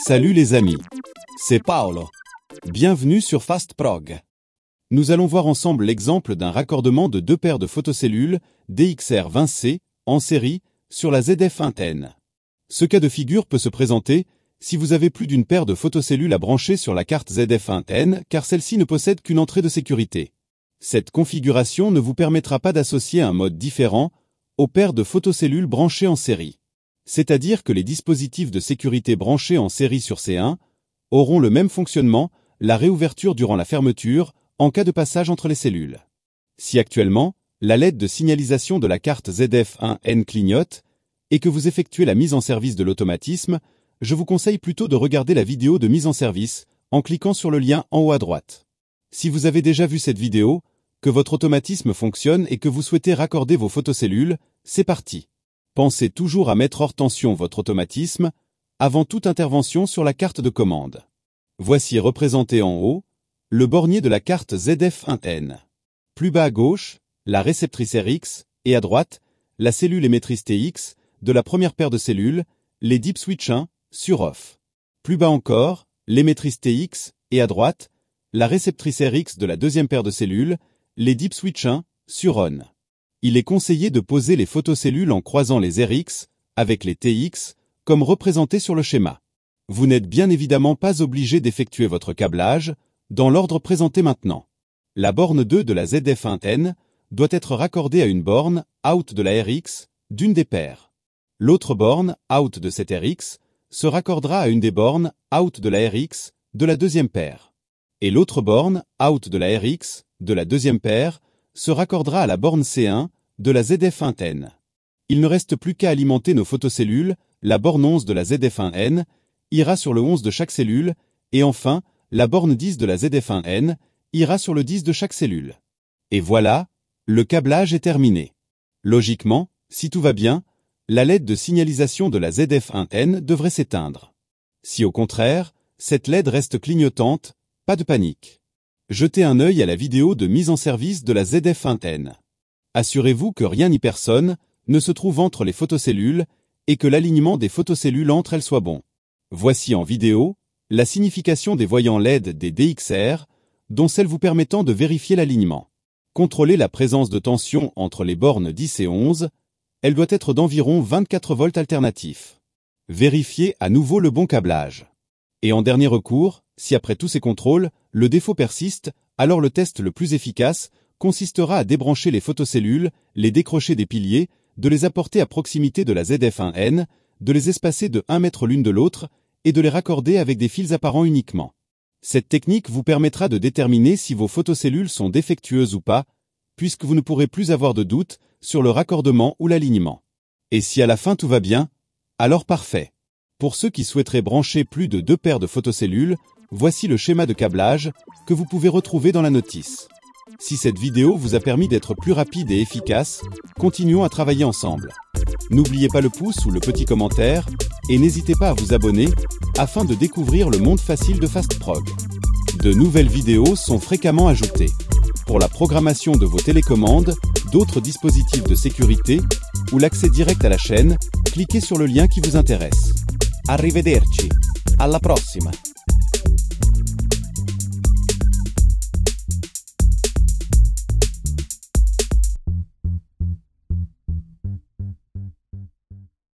Salut les amis, c'est Paolo. Bienvenue sur FastProg. Nous allons voir ensemble l'exemple d'un raccordement de deux paires de photocellules DXR20C en série sur la ZF110. Ce cas de figure peut se présenter si vous avez plus d'une paire de photocellules à brancher sur la carte ZF110 car celle-ci ne possède qu'une entrée de sécurité. Cette configuration ne vous permettra pas d'associer un mode différent aux paires de photocellules branchées en série. C'est-à-dire que les dispositifs de sécurité branchés en série sur C1 auront le même fonctionnement, la réouverture durant la fermeture, en cas de passage entre les cellules. Si actuellement, la LED de signalisation de la carte ZF110 clignote et que vous effectuez la mise en service de l'automatisme, je vous conseille plutôt de regarder la vidéo de mise en service en cliquant sur le lien en haut à droite. Si vous avez déjà vu cette vidéo, que votre automatisme fonctionne et que vous souhaitez raccorder vos photocellules, c'est parti. Pensez toujours à mettre hors tension votre automatisme avant toute intervention sur la carte de commande. Voici représenté en haut le bornier de la carte ZF110. Plus bas à gauche, la réceptrice RX et à droite, la cellule émettrice TX de la première paire de cellules, les DIP switch 1 sur off. Plus bas encore, l'émettrice TX et à droite, la réceptrice RX de la deuxième paire de cellules, les DIP switch 1 sur on. Il est conseillé de poser les photocellules en croisant les RX avec les TX, comme représenté sur le schéma. Vous n'êtes bien évidemment pas obligé d'effectuer votre câblage dans l'ordre présenté maintenant. La borne 2 de la ZF110 doit être raccordée à une borne out de la RX d'une des paires. L'autre borne out de cette RX se raccordera à une des bornes out de la RX de la deuxième paire. Et l'autre borne out de la RX de la deuxième paire se raccordera à la borne C1 de la ZF110. Il ne reste plus qu'à alimenter nos photocellules, la borne 11 de la ZF110 ira sur le 11 de chaque cellule, et enfin, la borne 10 de la ZF110 ira sur le 10 de chaque cellule. Et voilà, le câblage est terminé. Logiquement, si tout va bien, la LED de signalisation de la ZF110 devrait s'éteindre. Si au contraire, cette LED reste clignotante, pas de panique. Jetez un œil à la vidéo de mise en service de la ZF110. Assurez-vous que rien ni personne ne se trouve entre les photocellules et que l'alignement des photocellules entre elles soit bon. Voici en vidéo la signification des voyants LED des DXR, dont celle vous permettant de vérifier l'alignement. Contrôlez la présence de tension entre les bornes 10 et 11, elle doit être d'environ 24 volts alternatifs. Vérifiez à nouveau le bon câblage. Et en dernier recours, si après tous ces contrôles, le défaut persiste, alors le test le plus efficace consistera à débrancher les photocellules, les décrocher des piliers, de les apporter à proximité de la ZF110, de les espacer de 1 mètre l'une de l'autre et de les raccorder avec des fils apparents uniquement. Cette technique vous permettra de déterminer si vos photocellules sont défectueuses ou pas, puisque vous ne pourrez plus avoir de doute sur le raccordement ou l'alignement. Et si à la fin tout va bien, alors parfait. Pour ceux qui souhaiteraient brancher plus de 2 paires de photocellules, voici le schéma de câblage que vous pouvez retrouver dans la notice. Si cette vidéo vous a permis d'être plus rapide et efficace, continuons à travailler ensemble. N'oubliez pas le pouce ou le petit commentaire et n'hésitez pas à vous abonner afin de découvrir le monde facile de FastProg. De nouvelles vidéos sont fréquemment ajoutées. Pour la programmation de vos télécommandes, d'autres dispositifs de sécurité ou l'accès direct à la chaîne, cliquez sur le lien qui vous intéresse. Arrivederci, alla prossima!